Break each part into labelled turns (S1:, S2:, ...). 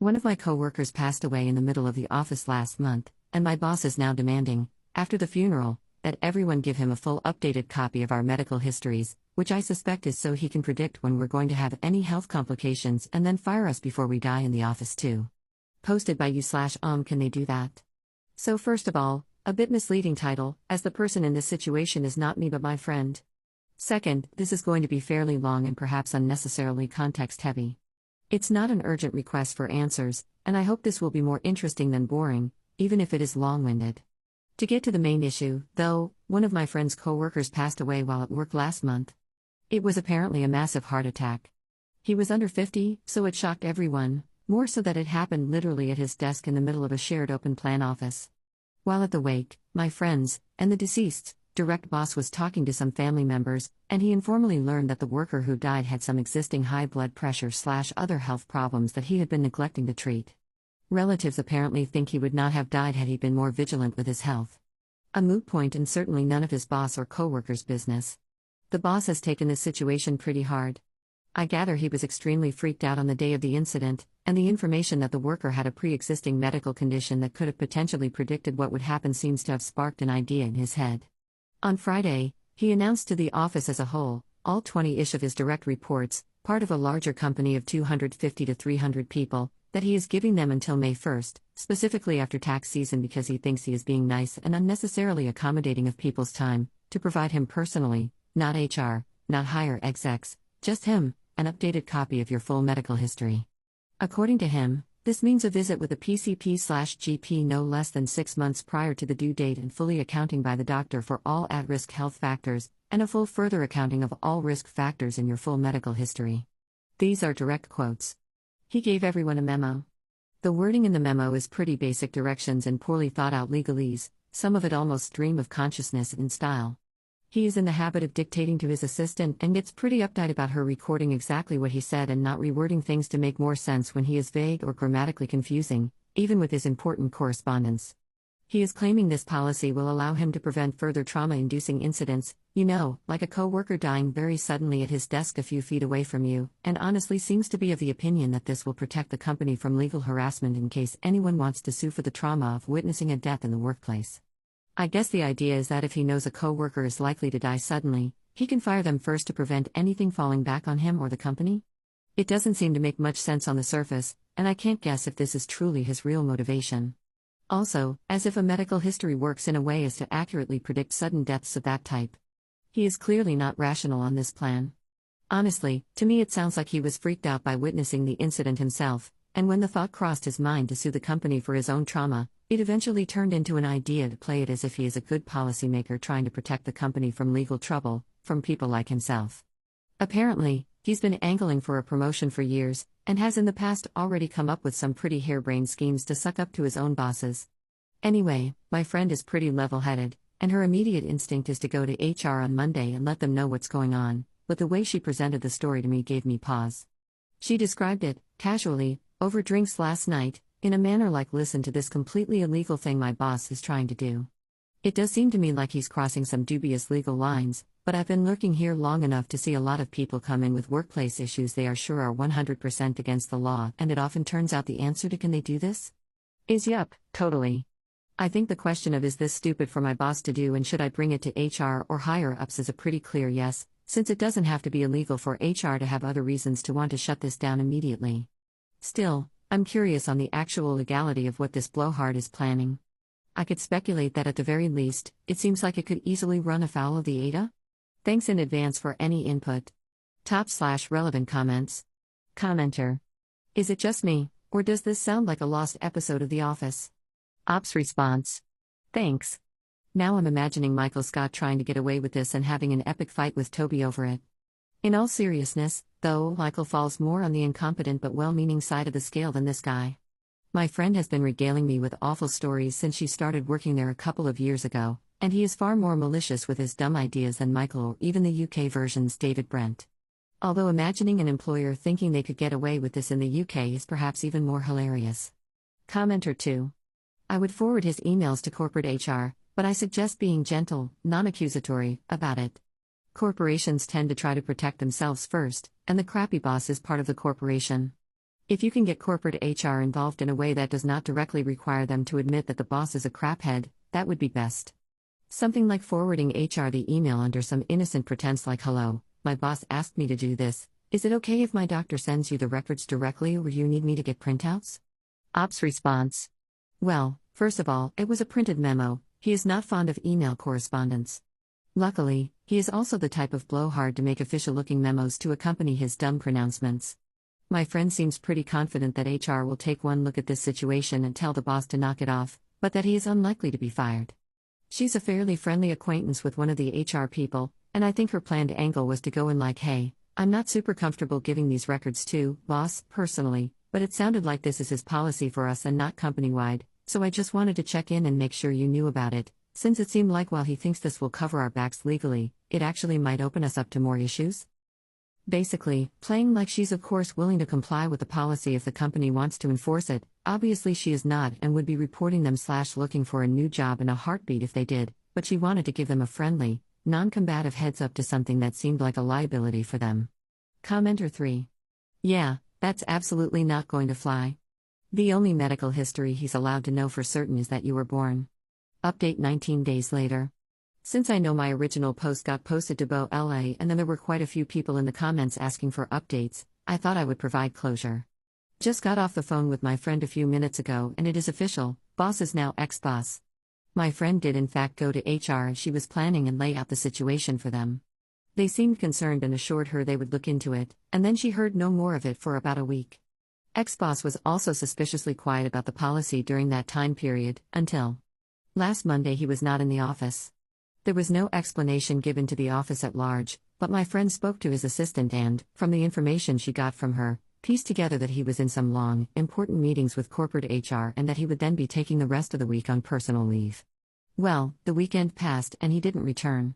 S1: One of my coworkers passed away in the middle of the office last month, and my boss is now demanding, after the funeral, that everyone give him a full updated copy of our medical histories, which I suspect is so he can predict when we're going to have any health complications and then fire us before we die in the office too. Posted by you/can-they-do-that. So first of all, a bit misleading title, as the person in this situation is not me but my friend. Second, this is going to be fairly long and perhaps unnecessarily context-heavy. It's not an urgent request for answers, and I hope this will be more interesting than boring, even if it is long-winded. To get to the main issue, though, one of my friend's coworkers passed away while at work last month. It was apparently a massive heart attack. He was under 50, so it shocked everyone, more so that it happened literally at his desk in the middle of a shared open-plan office. While at the wake, my friends, and the deceased's direct boss was talking to some family members, and he informally learned that the worker who died had some existing high blood pressure/other health problems that he had been neglecting to treat. Relatives apparently think he would not have died had he been more vigilant with his health. A moot point and certainly none of his boss or coworkers' business. The boss has taken this situation pretty hard. I gather he was extremely freaked out on the day of the incident, and the information that the worker had a pre-existing medical condition that could have potentially predicted what would happen seems to have sparked an idea in his head. On Friday, he announced to the office as a whole, all 20-ish of his direct reports, part of a larger company of 250 to 300 people, that he is giving them until May 1st, specifically after tax season because he thinks he is being nice and unnecessarily accommodating of people's time, to provide him personally, not HR, not higher execs, just him, an updated copy of your full medical history. According to him, this means a visit with a PCP/GP no less than 6 months prior to the due date and fully accounting by the doctor for all at-risk health factors, and a full further accounting of all risk factors in your full medical history. These are direct quotes. He gave everyone a memo. The wording in the memo is pretty basic directions and poorly thought-out legalese, some of it almost stream of consciousness in style. He is in the habit of dictating to his assistant and gets pretty uptight about her recording exactly what he said and not rewording things to make more sense when he is vague or grammatically confusing, even with his important correspondence. He is claiming this policy will allow him to prevent further trauma-inducing incidents, like a coworker dying very suddenly at his desk a few feet away from you, and honestly seems to be of the opinion that this will protect the company from legal harassment in case anyone wants to sue for the trauma of witnessing a death in the workplace. I guess the idea is that if he knows a coworker is likely to die suddenly, he can fire them first to prevent anything falling back on him or the company? It doesn't seem to make much sense on the surface, and I can't guess if this is truly his real motivation. Also, as if a medical history works in a way as to accurately predict sudden deaths of that type. He is clearly not rational on this plan. Honestly, to me it sounds like he was freaked out by witnessing the incident himself, and when the thought crossed his mind to sue the company for his own trauma, it eventually turned into an idea to play it as if he is a good policymaker trying to protect the company from legal trouble, from people like himself. Apparently, he's been angling for a promotion for years, and has in the past already come up with some pretty harebrained schemes to suck up to his own bosses. Anyway, my friend is pretty level-headed, and her immediate instinct is to go to HR on Monday and let them know what's going on, but the way she presented the story to me gave me pause. She described it, casually, over drinks last night, in a manner like listen to this completely illegal thing my boss is trying to do. It does seem to me like he's crossing some dubious legal lines, but I've been lurking here long enough to see a lot of people come in with workplace issues they are sure are 100% against the law, and it often turns out the answer to "can they do this?" is yup, totally. I think the question of is this stupid for my boss to do and should I bring it to HR or higher-ups is a pretty clear yes, since it doesn't have to be illegal for HR to have other reasons to want to shut this down immediately. Still, I'm curious on the actual legality of what this blowhard is planning. I could speculate that at the very least, it seems like it could easily run afoul of the ADA? Thanks in advance for any input. Top/relevant comments. Commenter. Is it just me, or does this sound like a lost episode of The Office? Ops response. Thanks. Now I'm imagining Michael Scott trying to get away with this and having an epic fight with Toby over it. In all seriousness, though, Michael falls more on the incompetent but well-meaning side of the scale than this guy. My friend has been regaling me with awful stories since she started working there a couple of years ago, and he is far more malicious with his dumb ideas than Michael or even the UK version's David Brent. Although imagining an employer thinking they could get away with this in the UK is perhaps even more hilarious. Commenter 2. I would forward his emails to corporate HR, but I suggest being gentle, non-accusatory, about it. Corporations tend to try to protect themselves first, and the crappy boss is part of the corporation. If you can get corporate HR involved in a way that does not directly require them to admit that the boss is a craphead, that would be best. Something like forwarding HR the email under some innocent pretense like, "Hello, my boss asked me to do this. Is it okay if my doctor sends you the records directly or you need me to get printouts?" Ops response: "Well, first of all, it was a printed memo. He is not fond of email correspondence. Luckily, he is also the type of blowhard to make official-looking memos to accompany his dumb pronouncements." My friend seems pretty confident that HR will take one look at this situation and tell the boss to knock it off, but that he is unlikely to be fired. She's a fairly friendly acquaintance with one of the HR people, and I think her planned angle was to go in like, "Hey, I'm not super comfortable giving these records to, boss, personally, but it sounded like this is his policy for us and not company-wide, so I just wanted to check in and make sure you knew about it, since it seemed like while he thinks this will cover our backs legally, it actually might open us up to more issues." Basically, playing like she's of course willing to comply with the policy if the company wants to enforce it. Obviously she is not and would be reporting them/looking for a new job in a heartbeat if they did, but she wanted to give them a friendly, non-combative heads up to something that seemed like a liability for them. Commenter 3. "Yeah, that's absolutely not going to fly. The only medical history he's allowed to know for certain is that you were born." Update 19 days later. Since I know my original post got posted to Bo LA and then there were quite a few people in the comments asking for updates, I thought I would provide closure. Just got off the phone with my friend a few minutes ago and it is official, boss is now ex-boss. My friend did in fact go to HR as she was planning and lay out the situation for them. They seemed concerned and assured her they would look into it, and then she heard no more of it for about a week. Ex-boss was also suspiciously quiet about the policy during that time period, until last Monday he was not in the office. There was no explanation given to the office at large, but my friend spoke to his assistant and, from the information she got from her, pieced together that he was in some long, important meetings with corporate HR and that he would then be taking the rest of the week on personal leave. Well, the weekend passed and he didn't return.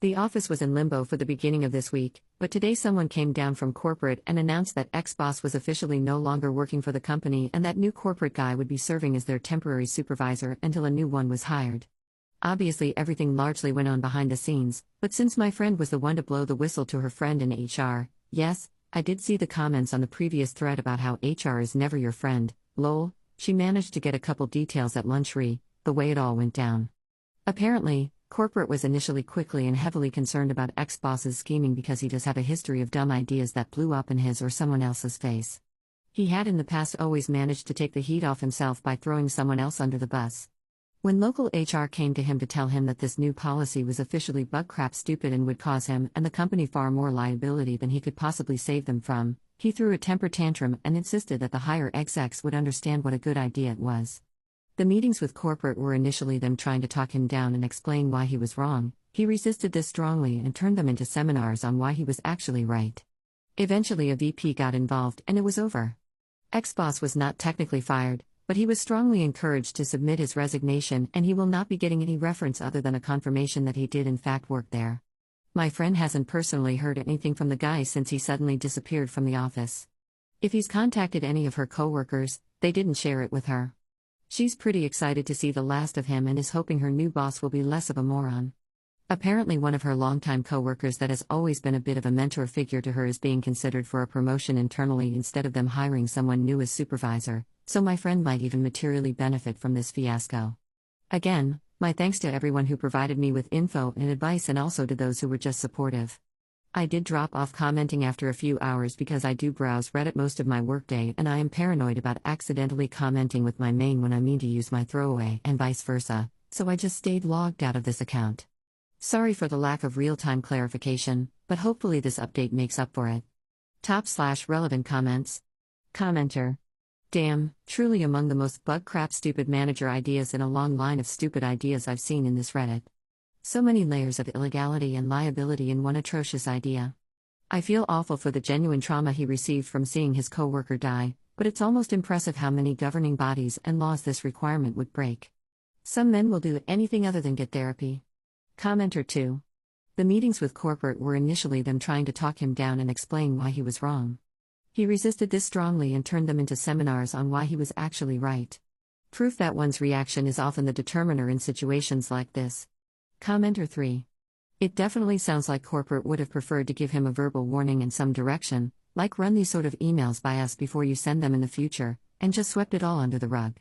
S1: The office was in limbo for the beginning of this week, but today someone came down from corporate and announced that ex-boss was officially no longer working for the company and that new corporate guy would be serving as their temporary supervisor until a new one was hired. Obviously everything largely went on behind the scenes, but since my friend was the one to blow the whistle to her friend in HR, yes, I did see the comments on the previous thread about how HR is never your friend, lol, she managed to get a couple details at lunch the way it all went down. Apparently, corporate was initially quickly and heavily concerned about ex-boss's scheming because he does have a history of dumb ideas that blew up in his or someone else's face. He had in the past always managed to take the heat off himself by throwing someone else under the bus. When local HR came to him to tell him that this new policy was officially buttcrap stupid and would cause him and the company far more liability than he could possibly save them from, he threw a temper tantrum and insisted that the higher execs would understand what a good idea it was. The meetings with corporate were initially them trying to talk him down and explain why he was wrong. He resisted this strongly and turned them into seminars on why he was actually right. Eventually a VP got involved and it was over. Ex-boss was not technically fired, but he was strongly encouraged to submit his resignation and he will not be getting any reference other than a confirmation that he did in fact work there. My friend hasn't personally heard anything from the guy since he suddenly disappeared from the office. If he's contacted any of her coworkers, they didn't share it with her. She's pretty excited to see the last of him and is hoping her new boss will be less of a moron. Apparently one of her longtime coworkers that has always been a bit of a mentor figure to her is being considered for a promotion internally instead of them hiring someone new as supervisor, so my friend might even materially benefit from this fiasco. Again, my thanks to everyone who provided me with info and advice and also to those who were just supportive. I did drop off commenting after a few hours because I do browse Reddit most of my workday and I am paranoid about accidentally commenting with my main when I mean to use my throwaway and vice versa, so I just stayed logged out of this account. Sorry for the lack of real-time clarification, but hopefully this update makes up for it. Top/relevant comments. Commenter. Damn, truly among the most bug-crap stupid manager ideas in a long line of stupid ideas I've seen in this Reddit. So many layers of illegality and liability in one atrocious idea. I feel awful for the genuine trauma he received from seeing his coworker die, but it's almost impressive how many governing bodies and laws this requirement would break. Some men will do anything other than get therapy. Commenter 2. The meetings with corporate were initially them trying to talk him down and explain why he was wrong. He resisted this strongly and turned them into seminars on why he was actually right. Proof that one's reaction is often the determiner in situations like this. Commenter 3. It definitely sounds like corporate would have preferred to give him a verbal warning in some direction, Like run these sort of emails by us before you send them in the future, and just swept it all under the rug.